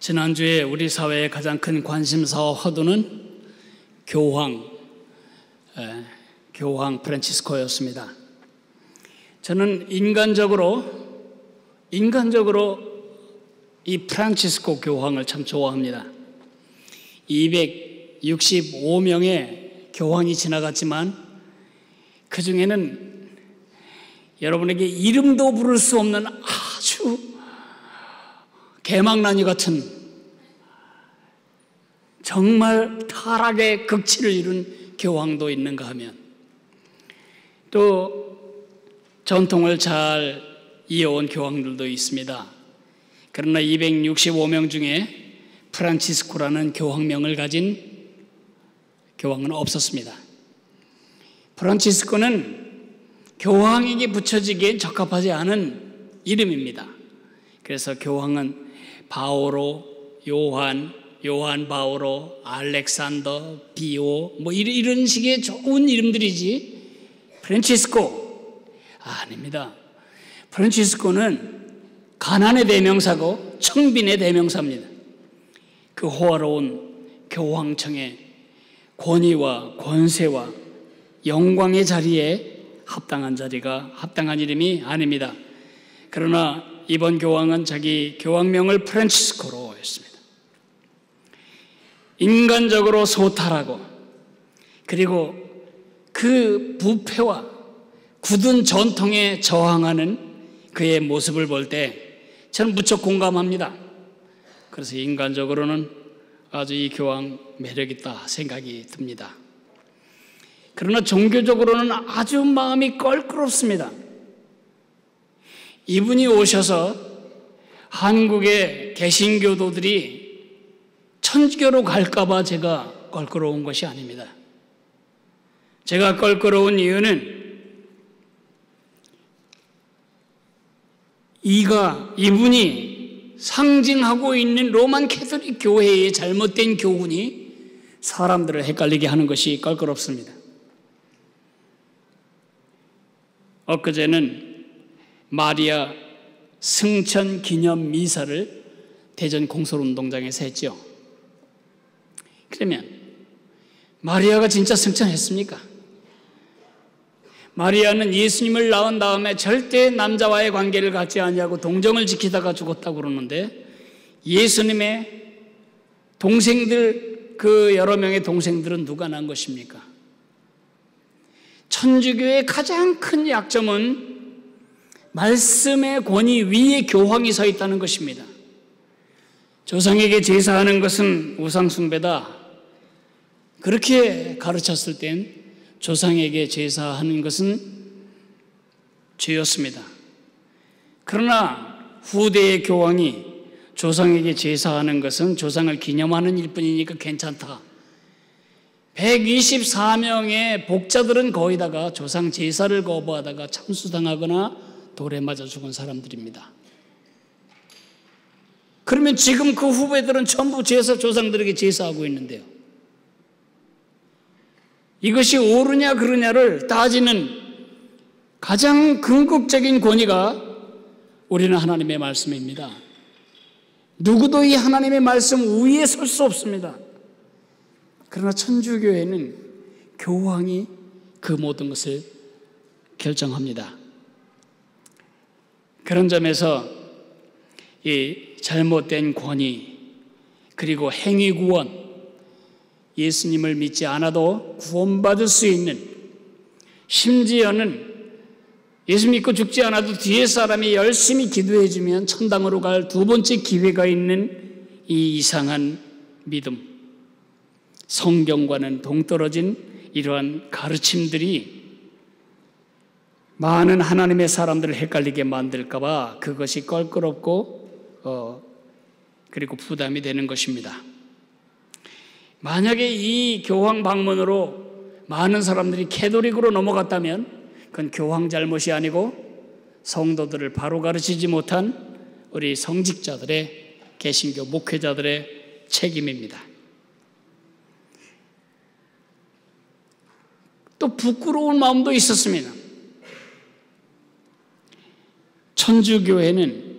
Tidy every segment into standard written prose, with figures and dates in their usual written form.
지난주에 우리 사회의 가장 큰 관심사와 화두는 교황 프란치스코였습니다. 저는 인간적으로 이 프란치스코 교황을 참 좋아합니다. 265명의 교황이 지나갔지만 그 중에는 여러분에게 이름도 부를 수 없는 아주 개망나니 같은 정말 타락의 극치를 이룬 교황도 있는가 하면 또 전통을 잘 이어온 교황들도 있습니다. 그러나 265명 중에 프란치스코라는 교황명을 가진 교황은 없었습니다. 프란치스코는 교황에게 붙여지기에 적합하지 않은 이름입니다. 그래서 교황은 바오로, 요한 바오로, 알렉산더, 비오 이런 식의 좋은 이름들이지 프란치스코 아닙니다. 프란치스코는 가난의 대명사고 청빈의 대명사입니다. 그 호화로운 교황청의 권위와 권세와 영광의 자리에 합당한 이름이 아닙니다. 그러나 이번 교황은 자기 교황명을 프란치스코로 했습니다. 인간적으로 소탈하고 그리고 그 부패와 굳은 전통에 저항하는 그의 모습을 볼 때 저는 무척 공감합니다. 그래서 인간적으로는 아주 이 교황 매력있다 생각이 듭니다. 그러나 종교적으로는 아주 마음이 껄끄럽습니다. 이분이 오셔서 한국의 개신교도들이 천주교로 갈까봐 제가 껄끄러운 것이 아닙니다. 제가 껄끄러운 이유는 이분이 상징하고 있는 로만 캐톨릭 교회의 잘못된 교훈이 사람들을 헷갈리게 하는 것이 껄끄럽습니다. 엊그제는 마리아 승천 기념 미사를 대전 공설운동장에서 했죠. 그러면 마리아가 진짜 승천했습니까? 마리아는 예수님을 낳은 다음에 절대 남자와의 관계를 갖지 않냐고 동정을 지키다가 죽었다고 그러는데 예수님의 동생들, 그 여러 명의 동생들은 누가 낳은 것입니까? 천주교의 가장 큰 약점은 말씀의 권위 위에 교황이 서 있다는 것입니다. 조상에게 제사하는 것은 우상숭배다. 그렇게 가르쳤을 땐 조상에게 제사하는 것은 죄였습니다. 그러나 후대의 교황이 조상에게 제사하는 것은 조상을 기념하는 일뿐이니까 괜찮다. 124명의 복자들은 거의 다가 조상 제사를 거부하다가 참수당하거나 돌에 맞아 죽은 사람들입니다. 그러면 지금 그 후배들은 전부 조상들에게 제사하고 있는데요. 이것이 옳으냐 그르냐를 따지는 가장 궁극적인 권위가 우리는 하나님의 말씀입니다. 누구도 이 하나님의 말씀 위에 설 수 없습니다. 그러나 천주교회는 교황이 그 모든 것을 결정합니다. 그런 점에서 이 잘못된 권위 그리고 행위구원, 예수님을 믿지 않아도 구원받을 수 있는, 심지어는 예수 믿고 죽지 않아도 뒤에 사람이 열심히 기도해주면 천당으로 갈 두 번째 기회가 있는 이 이상한 믿음, 성경과는 동떨어진 이러한 가르침들이 많은 하나님의 사람들을 헷갈리게 만들까 봐 그것이 껄끄럽고 그리고 부담이 되는 것입니다. 만약에 이 교황 방문으로 많은 사람들이 캐톨릭으로 넘어갔다면 그건 교황 잘못이 아니고 성도들을 바로 가르치지 못한 우리 성직자들의, 개신교 목회자들의 책임입니다. 또 부끄러운 마음도 있었습니다. 천주교회는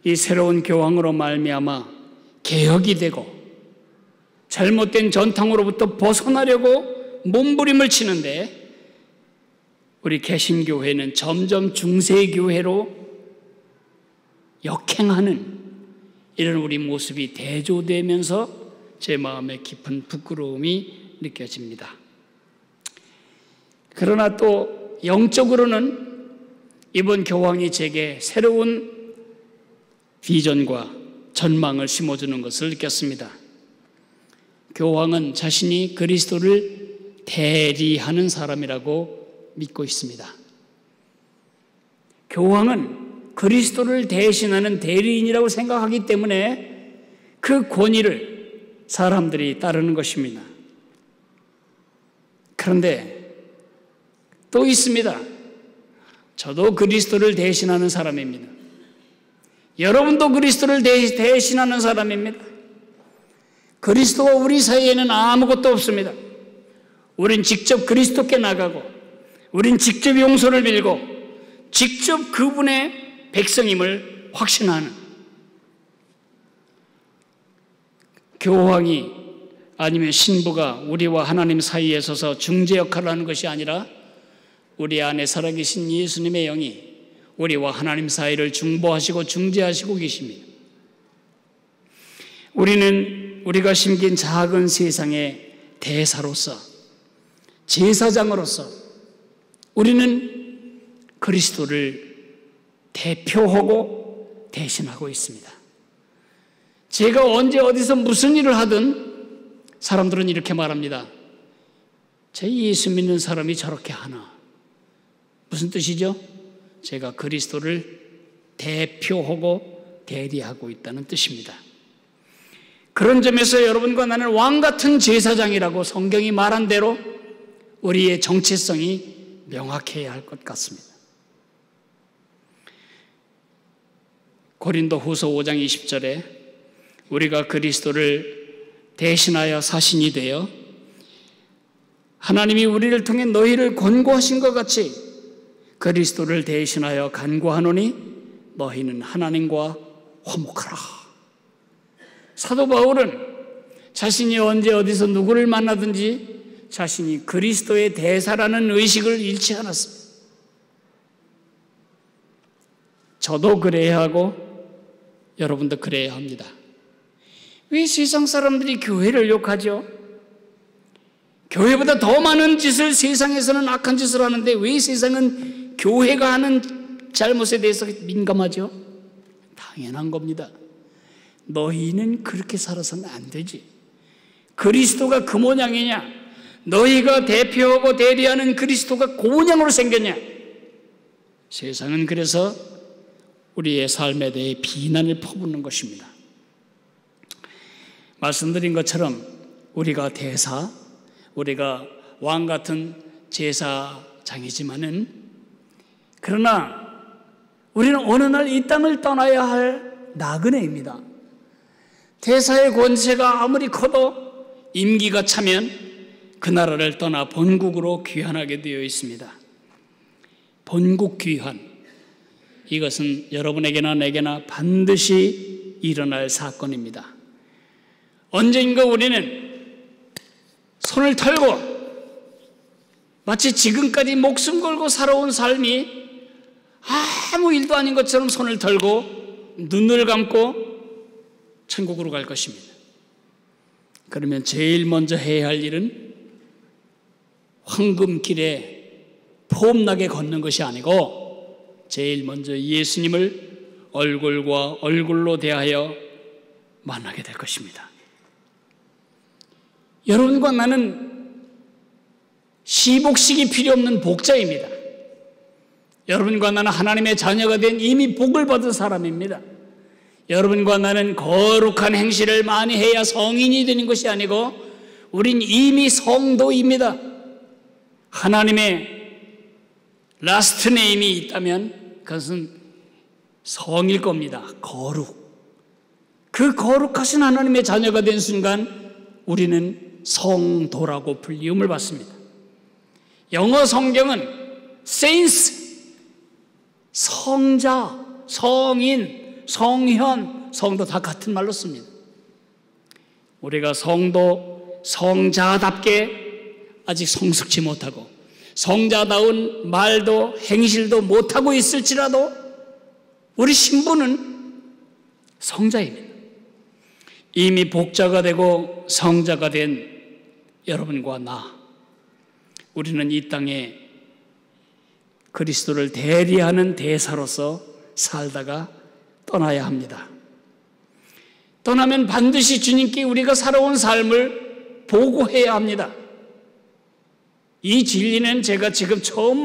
이 새로운 교황으로 말미암아 개혁이 되고 잘못된 전통으로부터 벗어나려고 몸부림을 치는데 우리 개신교회는 점점 중세교회로 역행하는 이런 우리 모습이 대조되면서 제 마음에 깊은 부끄러움이 느껴집니다. 그러나 또 영적으로는 이번 교황이 제게 새로운 비전과 전망을 심어주는 것을 느꼈습니다. 교황은 자신이 그리스도를 대리하는 사람이라고 믿고 있습니다. 교황은 그리스도를 대신하는 대리인이라고 생각하기 때문에 그 권위를 사람들이 따르는 것입니다. 그런데 또 있습니다. 저도 그리스도를 대신하는 사람입니다. 여러분도 그리스도를 대신하는 사람입니다. 그리스도와 우리 사이에는 아무것도 없습니다. 우린 직접 그리스도께 나가고 우린 직접 용서를 빌고 직접 그분의 백성임을 확신하는 교황이 아니면 신부가 우리와 하나님 사이에 서서 중재 역할을 하는 것이 아니라 우리 안에 살아계신 예수님의 영이 우리와 하나님 사이를 중보하시고 중재하시고 계십니다. 우리는 우리가 심긴 작은 세상의 대사로서 제사장으로서 우리는 그리스도를 대표하고 대신하고 있습니다. 제가 언제 어디서 무슨 일을 하든 사람들은 이렇게 말합니다. 제 예수 믿는 사람이 저렇게 하나. 무슨 뜻이죠? 제가 그리스도를 대표하고 대리하고 있다는 뜻입니다. 그런 점에서 여러분과 나는 왕같은 제사장이라고 성경이 말한 대로 우리의 정체성이 명확해야 할 것 같습니다. 고린도 후서 5장 20절에 우리가 그리스도를 대신하여 사신이 되어 하나님이 우리를 통해 너희를 권고하신 것 같이 그리스도를 대신하여 간구하노니 너희는 하나님과 화목하라. 사도 바울은 자신이 언제 어디서 누구를 만나든지 자신이 그리스도의 대사라는 의식을 잃지 않았습니다. 저도 그래야 하고 여러분도 그래야 합니다. 왜 세상 사람들이 교회를 욕하죠? 교회보다 더 많은 짓을 세상에서는 악한 짓을 하는데 왜 세상은 교회가 하는 잘못에 대해서 민감하죠? 당연한 겁니다. 너희는 그렇게 살아서는 안 되지. 그리스도가 그 모양이냐? 너희가 대표하고 대리하는 그리스도가 그 모양으로 생겼냐? 세상은 그래서 우리의 삶에 대해 비난을 퍼붓는 것입니다. 말씀드린 것처럼 우리가 대사, 우리가 왕 같은 제사장이지만은 그러나 우리는 어느 날 이 땅을 떠나야 할 나그네입니다. 대사의 권세가 아무리 커도 임기가 차면 그 나라를 떠나 본국으로 귀환하게 되어 있습니다. 본국 귀환, 이것은 여러분에게나 내게나 반드시 일어날 사건입니다. 언젠가 우리는 손을 털고 마치 지금까지 목숨 걸고 살아온 삶이 아무 일도 아닌 것처럼 손을 털고 눈을 감고 천국으로 갈 것입니다. 그러면 제일 먼저 해야 할 일은 황금길에 폼나게 걷는 것이 아니고 제일 먼저 예수님을 얼굴과 얼굴로 대하여 만나게 될 것입니다. 여러분과 나는 시복식이 필요 없는 복자입니다. 여러분과 나는 하나님의 자녀가 된 이미 복을 받은 사람입니다. 여러분과 나는 거룩한 행실을 많이 해야 성인이 되는 것이 아니고 우린 이미 성도입니다. 하나님의 라스트 네임이 있다면 그것은 성일 겁니다. 거룩. 그 거룩하신 하나님의 자녀가 된 순간 우리는 성도라고 불리움을 받습니다. 영어 성경은 saints, 성자, 성인, 성현, 성도 다 같은 말로 씁니다. 우리가 성자답게 아직 성숙치 못하고 성자다운 말도 행실도 못하고 있을지라도 우리 신분은 성자입니다. 이미 복자가 되고 성자가 된 여러분과 나, 우리는 이 땅에 그리스도를 대리하는 대사로서 살다가 떠나야 합니다. 떠나면 반드시 주님께 우리가 살아온 삶을 보고해야 합니다. 이 진리는 제가 지금 처음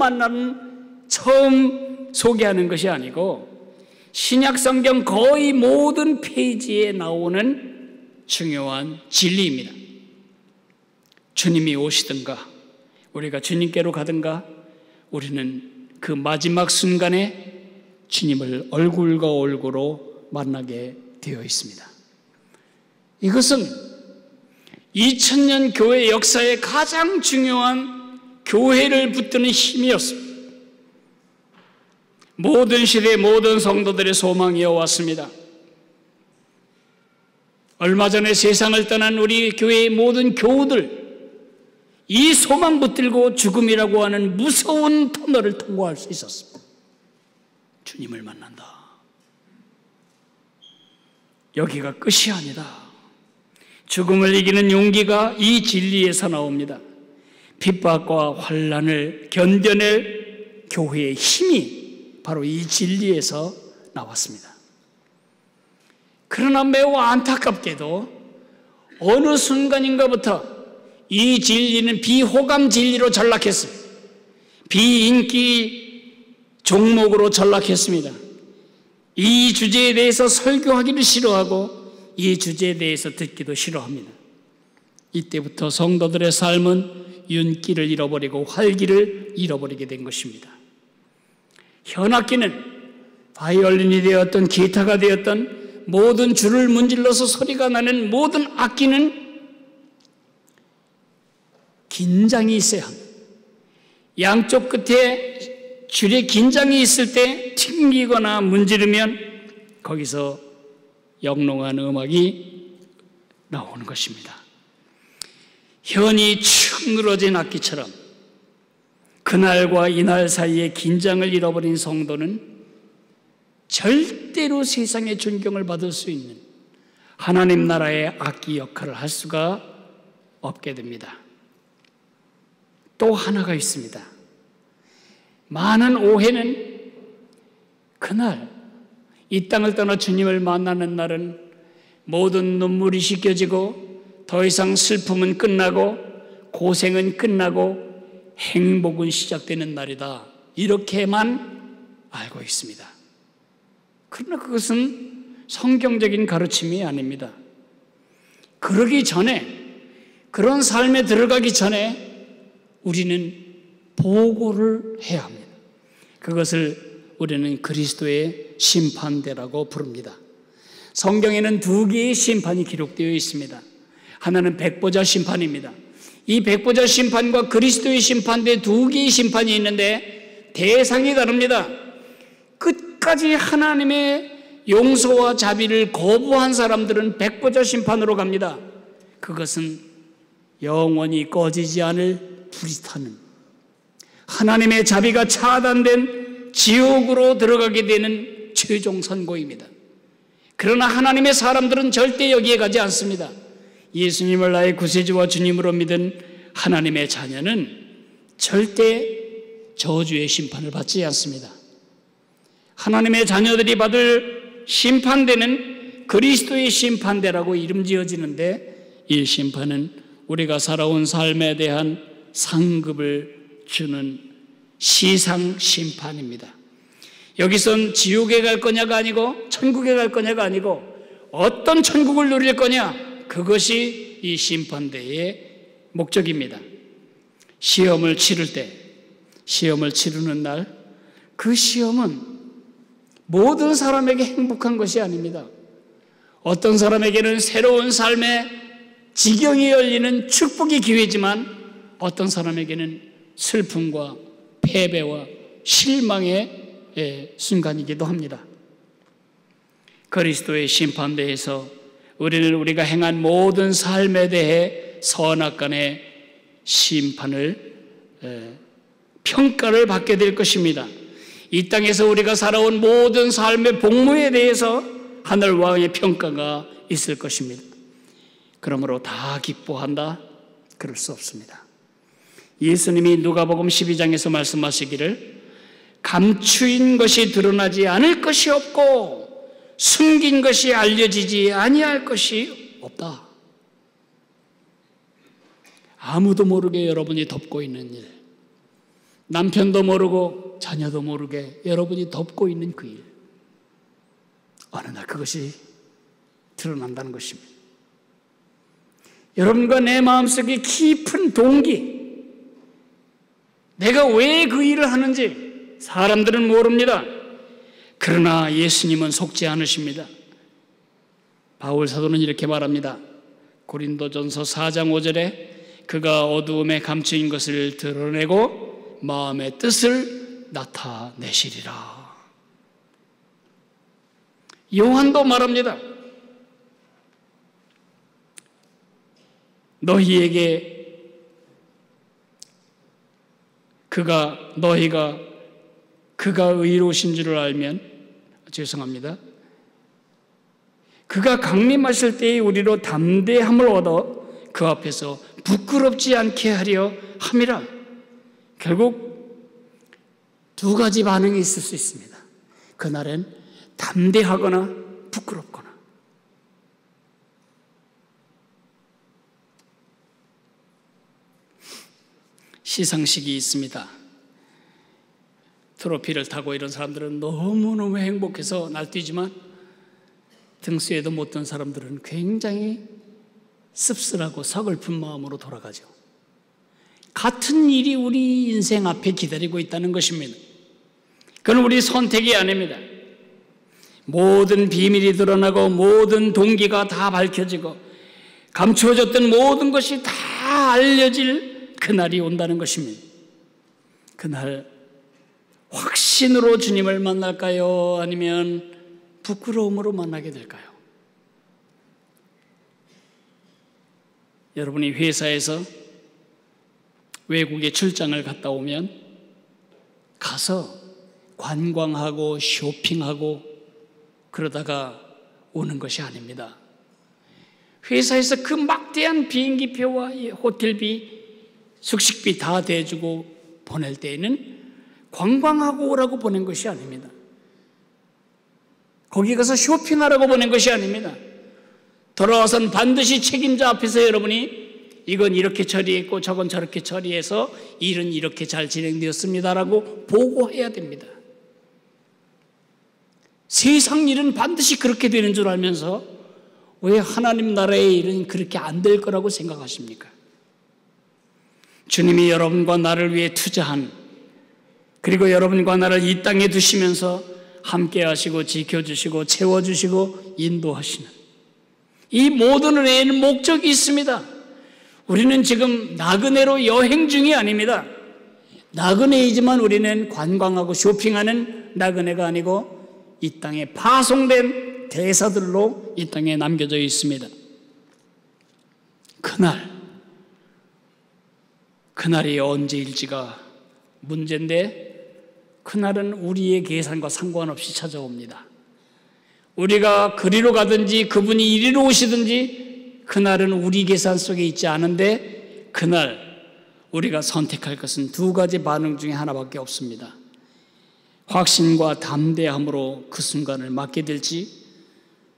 소개하는 것이 아니고 신약 성경 거의 모든 페이지에 나오는 중요한 진리입니다. 주님이 오시든가 우리가 주님께로 가든가 우리는 그 마지막 순간에 주님을 얼굴과 얼굴로 만나게 되어 있습니다. 이것은 2000년 교회 역사의 가장 중요한 교회를 붙드는 힘이었습니다. 모든 시대 모든 성도들의 소망이어 왔습니다. 얼마 전에 세상을 떠난 우리 교회의 모든 교우들, 이 소망 붙들고 죽음이라고 하는 무서운 터널을 통과할 수 있었습니다. 주님을 만난다. 여기가 끝이 아니다. 죽음을 이기는 용기가 이 진리에서 나옵니다. 핍박과 환난을 견뎌낼 교회의 힘이 바로 이 진리에서 나왔습니다. 그러나 매우 안타깝게도 어느 순간인가부터 이 진리는 비호감 진리로 전락했습니다. 비인기 종목으로 전락했습니다. 이 주제에 대해서 설교하기를 싫어하고 이 주제에 대해서 듣기도 싫어합니다. 이때부터 성도들의 삶은 윤기를 잃어버리고 활기를 잃어버리게 된 것입니다. 현악기는 바이올린이 되었던 기타가 되었던 모든 줄을 문질러서 소리가 나는 모든 악기는 긴장이 있어야 합니다. 양쪽 끝에 줄에 긴장이 있을 때 튕기거나 문지르면 거기서 영롱한 음악이 나오는 것입니다. 현이 축 늘어진 악기처럼 그날과 이날 사이에 긴장을 잃어버린 성도는 절대로 세상의 존경을 받을 수 있는 하나님 나라의 악기 역할을 할 수가 없게 됩니다. 또 하나가 있습니다. 많은 오해는 그날 이 땅을 떠나 주님을 만나는 날은 모든 눈물이 씻겨지고 더 이상 슬픔은 끝나고 고생은 끝나고 행복은 시작되는 날이다. 이렇게만 알고 있습니다. 그러나 그것은 성경적인 가르침이 아닙니다. 그러기 전에, 그런 삶에 들어가기 전에 우리는 보고를 해야 합니다. 그것을 우리는 그리스도의 심판대라고 부릅니다. 성경에는 두 개의 심판이 기록되어 있습니다. 하나는 백보자 심판입니다. 이 백보자 심판과 그리스도의 심판대 두 개의 심판이 있는데 대상이 다릅니다. 끝까지 하나님의 용서와 자비를 거부한 사람들은 백보자 심판으로 갑니다. 그것은 영원히 꺼지지 않을 불이 타는 하나님의 자비가 차단된 지옥으로 들어가게 되는 최종 선고입니다. 그러나 하나님의 사람들은 절대 여기에 가지 않습니다. 예수님을 나의 구세주와 주님으로 믿은 하나님의 자녀는 절대 저주의 심판을 받지 않습니다. 하나님의 자녀들이 받을 심판대는 그리스도의 심판대라고 이름 지어지는데, 이 심판은 우리가 살아온 삶에 대한 상급을 주는 시상 심판입니다. 여기선 지옥에 갈 거냐가 아니고 천국에 갈 거냐가 아니고 어떤 천국을 누릴 거냐, 그것이 이 심판대의 목적입니다. 시험을 치를 때, 시험을 치르는 날, 그 시험은 모든 사람에게 행복한 것이 아닙니다. 어떤 사람에게는 새로운 삶의 지경이 열리는 축복의 기회지만 어떤 사람에게는 슬픔과 패배와 실망의 순간이기도 합니다. 그리스도의 심판대에서 우리는 우리가 행한 모든 삶에 대해 선악간의 심판을 평가를 받게 될 것입니다. 이 땅에서 우리가 살아온 모든 삶의 복무에 대해서 하늘 왕의 평가가 있을 것입니다. 그러므로 다 기뻐한다? 그럴 수 없습니다. 예수님이 누가복음 12장에서 말씀하시기를 감추인 것이 드러나지 않을 것이 없고 숨긴 것이 알려지지 아니할 것이 없다. 아무도 모르게 여러분이 덮고 있는 일, 남편도 모르고 자녀도 모르게 여러분이 덮고 있는 그 일, 어느 날 그것이 드러난다는 것입니다. 여러분과 내 마음속에 깊은 동기, 내가 왜 그 일을 하는지 사람들은 모릅니다. 그러나 예수님은 속지 않으십니다. 바울 사도는 이렇게 말합니다. 고린도전서 4장 5절에 그가 어두움에 감추인 것을 드러내고 마음의 뜻을 나타내시리라. 요한도 말합니다. 너희에게 너희가 그가 의로우신 줄을 알면 죄송합니다. 그가 강림하실 때에 우리로 담대함을 얻어 그 앞에서 부끄럽지 않게 하려 함이라. 결국 두 가지 반응이 있을 수 있습니다. 그날은 담대하거나 부끄럽거나. 시상식이 있습니다. 트로피를 타고 이런 사람들은 너무너무 행복해서 날뛰지만 등수에도 못 든 사람들은 굉장히 씁쓸하고 서글픈 마음으로 돌아가죠. 같은 일이 우리 인생 앞에 기다리고 있다는 것입니다. 그건 우리 선택이 아닙니다. 모든 비밀이 드러나고 모든 동기가 다 밝혀지고 감추어졌던 모든 것이 다 알려질 그날이 온다는 것입니다. 그날 확신으로 주님을 만날까요? 아니면 부끄러움으로 만나게 될까요? 여러분이 회사에서 외국에 출장을 갔다 오면 가서 관광하고 쇼핑하고 그러다가 오는 것이 아닙니다. 회사에서 그 막대한 비행기표와 호텔비, 숙식비 다 대주고 보낼 때에는 관광하고 오라고 보낸 것이 아닙니다. 거기 가서 쇼핑하라고 보낸 것이 아닙니다. 돌아와서는 반드시 책임자 앞에서 여러분이 이건 이렇게 처리했고 저건 저렇게 처리해서 일은 이렇게 잘 진행되었습니다라고 보고해야 됩니다. 세상 일은 반드시 그렇게 되는 줄 알면서 왜 하나님 나라의 일은 그렇게 안 될 거라고 생각하십니까? 주님이 여러분과 나를 위해 투자한, 그리고 여러분과 나를 이 땅에 두시면서 함께 하시고 지켜주시고 채워주시고 인도하시는 이 모든 은혜에는 목적이 있습니다. 우리는 지금 나그네로 여행 중이 아닙니다. 나그네이지만 우리는 관광하고 쇼핑하는 나그네가 아니고 이 땅에 파송된 대사들로 이 땅에 남겨져 있습니다. 그날이 언제일지가 문제인데 그날은 우리의 계산과 상관없이 찾아옵니다. 우리가 그리로 가든지 그분이 이리로 오시든지 그날은 우리 계산 속에 있지 않은데 그날 우리가 선택할 것은 두 가지 반응 중에 하나밖에 없습니다. 확신과 담대함으로 그 순간을 맞게 될지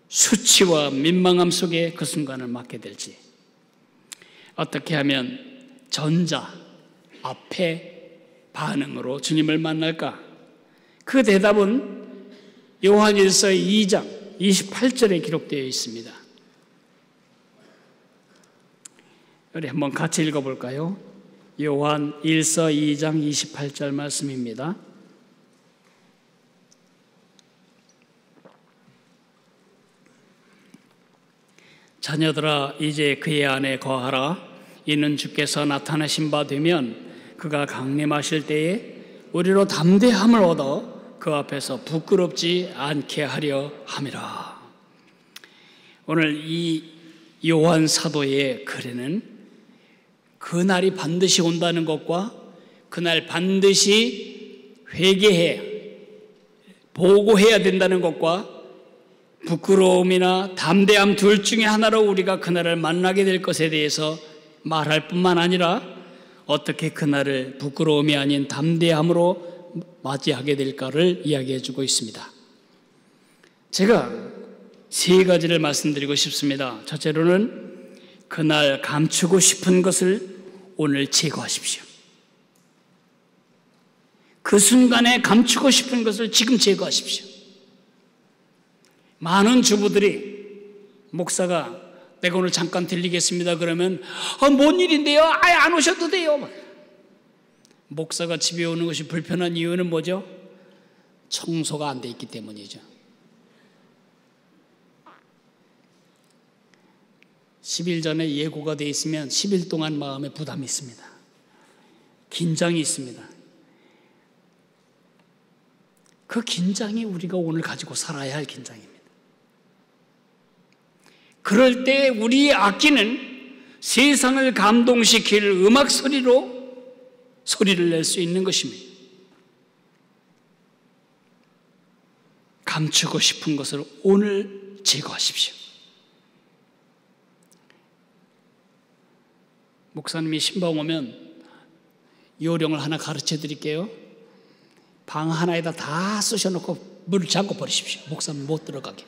수치와 민망함 속에 그 순간을 맞게 될지. 어떻게 하면 전자 앞에 반응으로 주님을 만날까? 그 대답은 요한일서 2장 28절에 기록되어 있습니다. 우리 한번 같이 읽어볼까요? 요한일서 2장 28절 말씀입니다. 자녀들아 이제 그의 안에 거하라. 이는 주께서 나타나신 바 되면 그가 강림하실 때에 우리로 담대함을 얻어 그 앞에서 부끄럽지 않게 하려 함이라. 오늘 이 요한 사도의 글에는 그날이 반드시 온다는 것과 그날 반드시 회개해 보고해야 된다는 것과 부끄러움이나 담대함 둘 중에 하나로 우리가 그날을 만나게 될 것에 대해서 말할 뿐만 아니라 어떻게 그날을 부끄러움이 아닌 담대함으로 맞이하게 될까를 이야기해 주고 있습니다. 제가 세 가지를 말씀드리고 싶습니다. 첫째로는 그날 감추고 싶은 것을 오늘 제거하십시오. 그 순간에 감추고 싶은 것을 지금 제거하십시오. 많은 주부들이 목사가 내가 오늘 잠깐 들리겠습니다 그러면 뭔 일인데요? 아예 안 오셔도 돼요. 목사가 집에 오는 것이 불편한 이유는 뭐죠? 청소가 안 돼 있기 때문이죠. 10일 전에 예고가 돼 있으면 10일 동안 마음에 부담이 있습니다. 긴장이 있습니다. 그 긴장이 우리가 오늘 가지고 살아야 할 긴장입니다. 그럴 때 우리의 악기는 세상을 감동시킬 음악 소리로 소리를 낼 수 있는 것입니다. 감추고 싶은 것을 오늘 제거하십시오. 목사님이 신방 오면 요령을 하나 가르쳐 드릴게요. 방 하나에다 다 쑤셔놓고 물을 잠궈 버리십시오. 목사님 못 들어가게.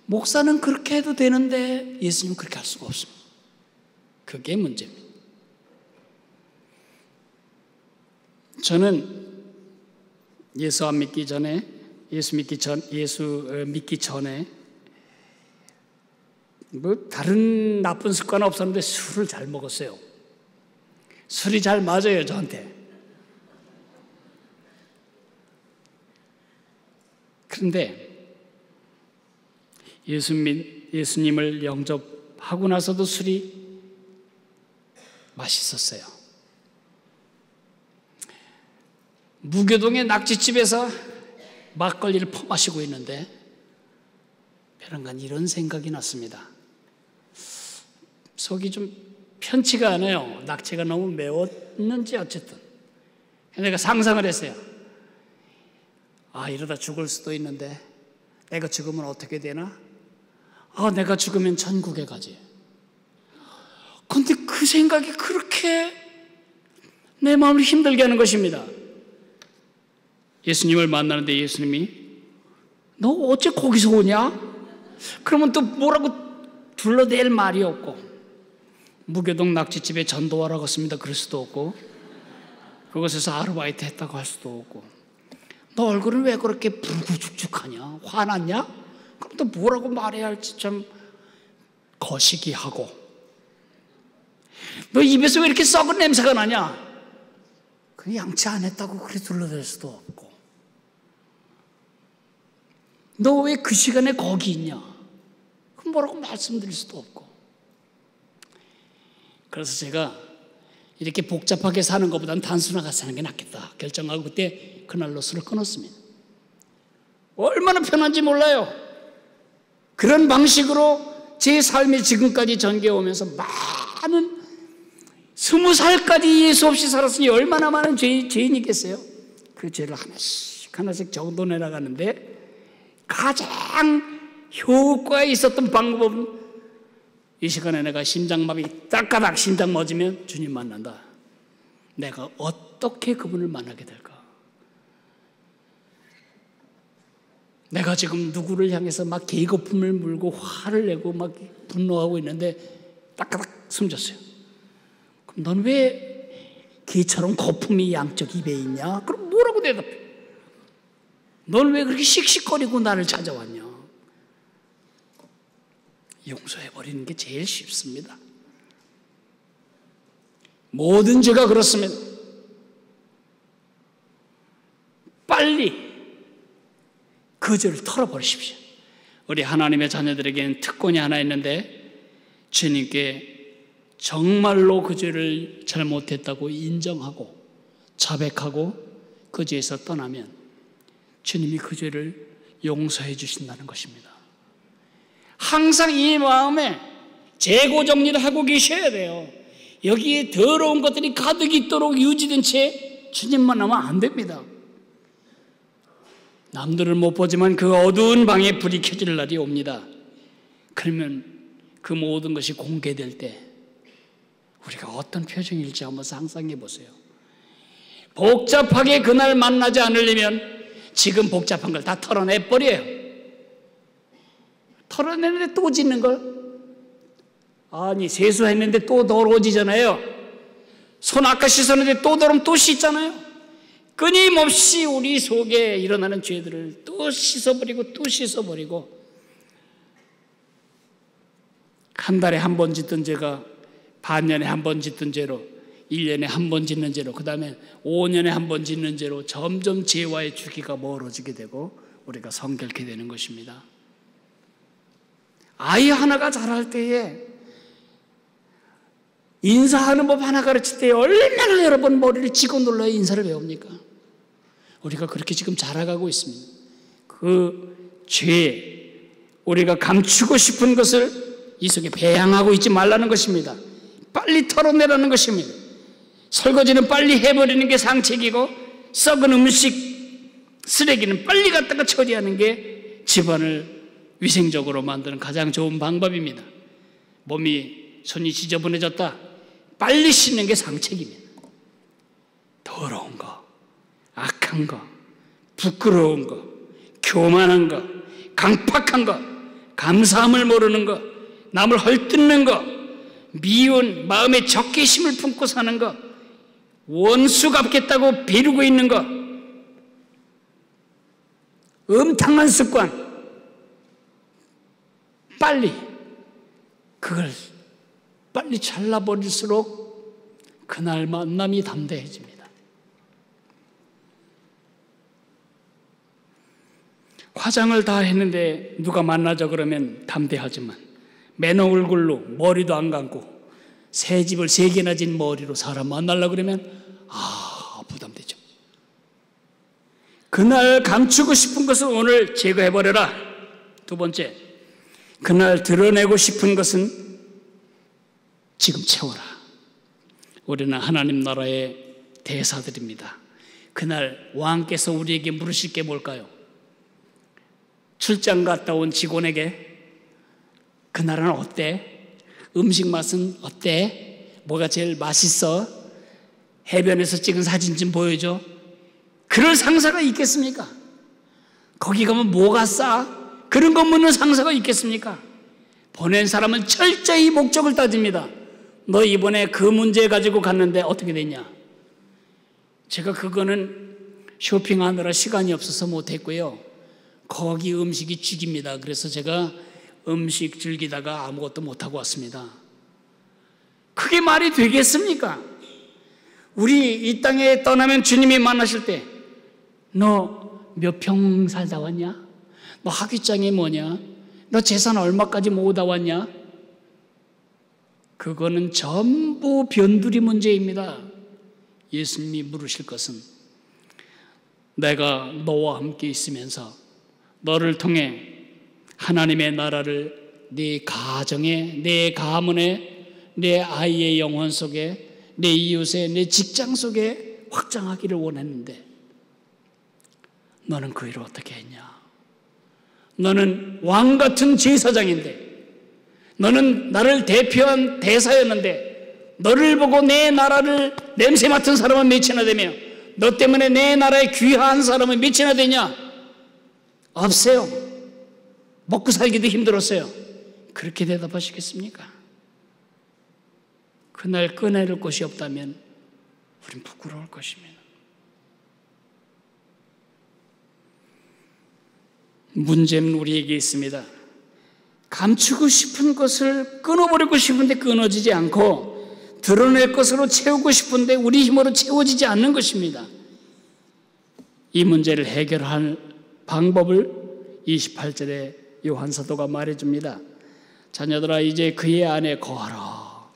목사는 그렇게 해도 되는데 예수님은 그렇게 할 수가 없습니다. 그게 문제입니다. 저는 예수 믿기 전에 뭐 다른 나쁜 습관은 없었는데 술을 잘 먹었어요. 술이 잘 맞아요, 저한테. 그런데 예수님을 영접하고 나서도 술이 맛있었어요. 무교동의 낙지집에서 막걸리를 퍼마시고 있는데 베란간 이런 생각이 났습니다. 속이 좀 편치가 않아요. 낙지가 너무 매웠는지 어쨌든. 내가 상상을 했어요. 이러다 죽을 수도 있는데 내가 죽으면 어떻게 되나? 내가 죽으면 천국에 가지. 그런데 그 생각이 그렇게 내 마음을 힘들게 하는 것입니다. 예수님을 만나는데 예수님이 너 어째 거기서 오냐? 그러면 또 뭐라고 둘러댈 말이 없고 무교동 낙지집에 전도하라고 했습니다. 그럴 수도 없고 그곳에서 아르바이트 했다고 할 수도 없고 너 얼굴은 왜 그렇게 불구죽죽하냐? 화났냐? 그럼 또 뭐라고 말해야 할지 참 거시기하고 너 입에서 왜 이렇게 썩은 냄새가 나냐? 그 양치 안 했다고 그렇게 둘러댈 수도 없고 너 왜 그 시간에 거기 있냐? 그럼 뭐라고 말씀드릴 수도 없고 그래서 제가 이렇게 복잡하게 사는 것보다는 단순하게 사는 게 낫겠다 결정하고 그때 그날로 술을 끊었습니다. 얼마나 편한지 몰라요. 그런 방식으로 제 삶이 지금까지 전개오면서 많은 20살까지 예수 없이 살았으니 얼마나 많은 죄인이겠어요. 그 죄를 하나씩 정돈해 나가는데 가장 효과가 있었던 방법은 이 시간에 내가 심장마비 따까닥 심장 멎으면 주님 만난다. 내가 어떻게 그분을 만나게 될까? 내가 지금 누구를 향해서 막 계급품을 물고 화를 내고 막 분노하고 있는데 따까닥 숨졌어요. 그럼 넌 왜 개처럼 거품이 양쪽 입에 있냐? 그럼 뭐라고 대답해? 넌 왜 그렇게 씩씩거리고 나를 찾아왔냐? 용서해버리는 게 제일 쉽습니다. 모든 죄가 그렇습니다. 빨리 그 죄를 털어버리십시오. 우리 하나님의 자녀들에게는 특권이 하나 있는데 주님께 정말로 그 죄를 잘못했다고 인정하고 자백하고 그 죄에서 떠나면 주님이 그 죄를 용서해 주신다는 것입니다. 항상 이 마음에 재고 정리를 하고 계셔야 돼요. 여기에 더러운 것들이 가득 있도록 유지된 채 주님만 하면 안 됩니다. 남들은 못 보지만 그 어두운 방에 불이 켜질 날이 옵니다. 그러면 그 모든 것이 공개될 때 우리가 어떤 표정일지 한번 상상해 보세요. 복잡하게 그날 만나지 않으려면 지금 복잡한 걸 다 털어내버려요. 털어내는데 또 짓는 걸? 아니, 세수했는데 또 더러워지잖아요. 손 아까 씻었는데 또 더러우면 또 씻잖아요. 끊임없이 우리 속에 일어나는 죄들을 또 씻어버리고 또 씻어버리고, 한 달에 한 번 짓던 죄가 반년에 한 번 짓던 죄로, 1년에 한 번 짓는 죄로, 그 다음에 5년에 한 번 짓는 죄로 점점 죄와의 주기가 멀어지게 되고 우리가 성결케 되는 것입니다. 아이 하나가 자랄 때에 인사하는 법 하나 가르칠 때 얼마나 여러분 머리를 쥐고 눌러야 인사를 배웁니까? 우리가 그렇게 지금 자라가고 있습니다. 그 죄, 우리가 감추고 싶은 것을 이 속에 배양하고 있지 말라는 것입니다. 빨리 털어내라는 것입니다. 설거지는 빨리 해버리는 게 상책이고, 썩은 음식, 쓰레기는 빨리 갖다가 처리하는 게 집안을 위생적으로 만드는 가장 좋은 방법입니다. 손이 지저분해졌다, 빨리 씻는 게 상책입니다. 더러운 거, 악한 거, 부끄러운 거, 교만한 거, 강팍한 거, 감사함을 모르는 거, 남을 헐뜯는 거, 미운 마음에 적개심을 품고 사는 거, 원수 갚겠다고 비르고 있는 거, 음탕한 습관, 그걸 빨리 잘라버릴수록 그날 만남이 담대해집니다. 화장을 다 했는데 누가 만나자 그러면 담대하지만, 맨 얼굴로 머리도 안 감고 새집을 3개나 진 머리로 사람 만나려고 그러면 부담되죠. 그날 감추고 싶은 것은 오늘 제거해버려라. 두 번째, 그날 드러내고 싶은 것은 지금 채워라. 우리는 하나님 나라의 대사들입니다. 그날 왕께서 우리에게 물으실 게 뭘까요? 출장 갔다 온 직원에게 그날은 어때? 음식 맛은 어때? 뭐가 제일 맛있어? 해변에서 찍은 사진 좀 보여줘. 그럴 상사가 있겠습니까? 거기 가면 뭐가 싸? 그런 거 묻는 상사가 있겠습니까? 보낸 사람은 철저히 목적을 따집니다. 너 이번에 그 문제 가지고 갔는데 어떻게 됐냐? 제가 그거는 쇼핑하느라 시간이 없어서 못했고요. 거기 음식이 죽입니다. 그래서 제가 음식 즐기다가 아무것도 못하고 왔습니다. 그게 말이 되겠습니까? 우리 이 땅에 떠나면 주님이 만나실 때 너 몇 평 살다 왔냐? 너 학위장이 뭐냐? 너 재산 얼마까지 모으다 왔냐? 그거는 전부 변두리 문제입니다. 예수님이 물으실 것은 내가 너와 함께 있으면서 너를 통해 하나님의 나라를 네 가정에, 내 가문에, 내 아이의 영혼 속에, 내 이웃의, 내 직장 속에 확장하기를 원했는데 너는 그 일을 어떻게 했냐? 너는 왕같은 제사장인데, 너는 나를 대표한 대사였는데 너를 보고 내 나라를 냄새 맡은 사람은 몇이나 되며 너 때문에 내 나라에 귀한 사람은 몇이나 되냐? 없어요. 먹고 살기도 힘들었어요. 그렇게 대답하시겠습니까? 그날 꺼내릴 것이 없다면 우린 부끄러울 것입니다. 문제는 우리에게 있습니다. 감추고 싶은 것을 끊어버리고 싶은데 끊어지지 않고 드러낼 것으로 채우고 싶은데 우리 힘으로 채워지지 않는 것입니다. 이 문제를 해결할 방법을 28절에 요한 사도가 말해줍니다. 자녀들아 이제 그의 안에 거하라.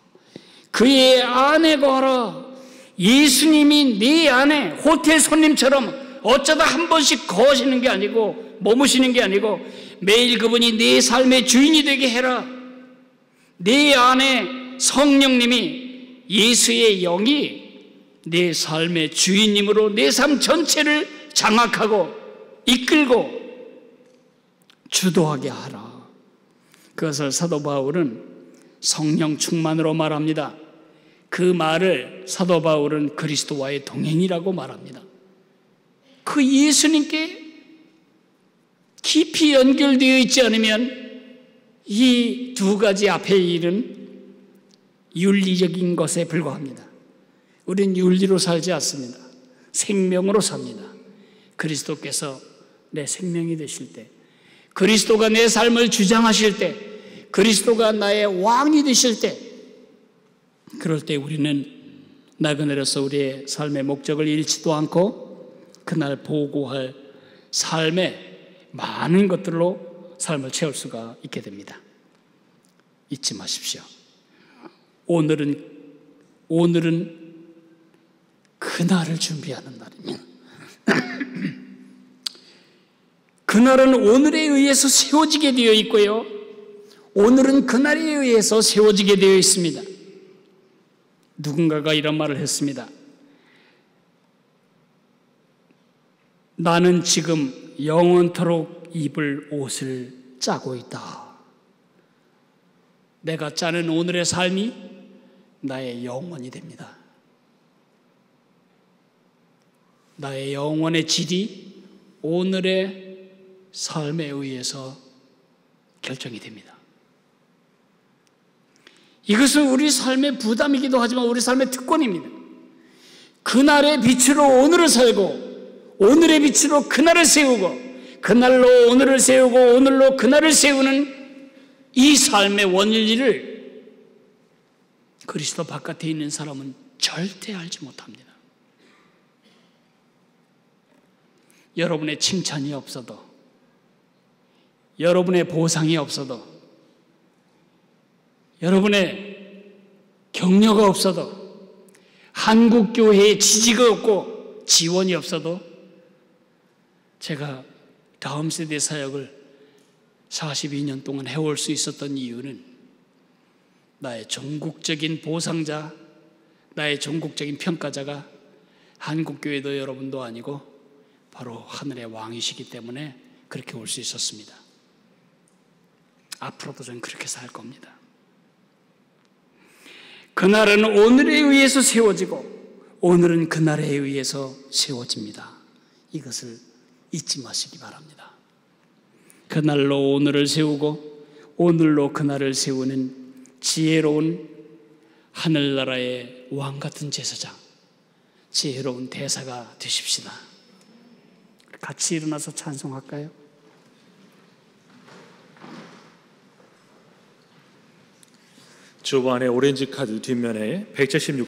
그의 안에 거하라. 예수님이 네 안에 호텔 손님처럼 어쩌다 한 번씩 거하시는 게 아니고 머무시는 게 아니고 매일 그분이 내 삶의 주인이 되게 해라. 내 안에 성령님이, 예수의 영이 내 삶의 주인님으로 내 삶 전체를 장악하고 이끌고 주도하게 하라. 그것을 사도 바울은 성령 충만으로 말합니다. 그 말을 사도 바울은 그리스도와의 동행이라고 말합니다. 그 예수님께 깊이 연결되어 있지 않으면 이 두 가지 앞의 일은 윤리적인 것에 불과합니다. 우리는 윤리로 살지 않습니다. 생명으로 삽니다. 그리스도께서 내 생명이 되실 때, 그리스도가 내 삶을 주장하실 때, 그리스도가 나의 왕이 되실 때, 그럴 때 우리는 나그네로서 우리의 삶의 목적을 잃지도 않고 그날 보고할 삶의 많은 것들로 삶을 채울 수가 있게 됩니다. 잊지 마십시오. 오늘은 그날을 준비하는 날입니다. 그날은 오늘에 의해서 세워지게 되어 있고요, 오늘은 그날에 의해서 세워지게 되어 있습니다. 누군가가 이런 말을 했습니다. 나는 지금 영원토록 입을 옷을 짜고 있다. 내가 짜는 오늘의 삶이 나의 영원이 됩니다. 나의 영혼의 질이 오늘의 삶에 의해서 결정이 됩니다. 이것은 우리 삶의 부담이기도 하지만 우리 삶의 특권입니다. 그날의 빛으로 오늘을 살고, 오늘의 빛으로 그날을 세우고, 그날로 오늘을 세우고 오늘로 그날을 세우는 이 삶의 원리를 그리스도 바깥에 있는 사람은 절대 알지 못합니다. 여러분의 칭찬이 없어도, 여러분의 보상이 없어도, 여러분의 격려가 없어도, 한국교회의 지지가 없고 지원이 없어도 제가 다음 세대 사역을 42년 동안 해올 수 있었던 이유는 나의 전국적인 보상자, 나의 전국적인 평가자가 한국교회도 여러분도 아니고 바로 하늘의 왕이시기 때문에 그렇게 올 수 있었습니다. 앞으로도 저는 그렇게 살 겁니다. 그날은 오늘에 의해서 세워지고 오늘은 그날에 의해서 세워집니다. 이것을 잊지 마시기 바랍니다. 그날로 오늘을 세우고 오늘로 그날을 세우는 지혜로운 하늘나라의 왕 같은 제사장, 지혜로운 대사가 되십시다. 같이 일어나서 찬송할까요? 주보 안에 오렌지 카드 뒷면에 176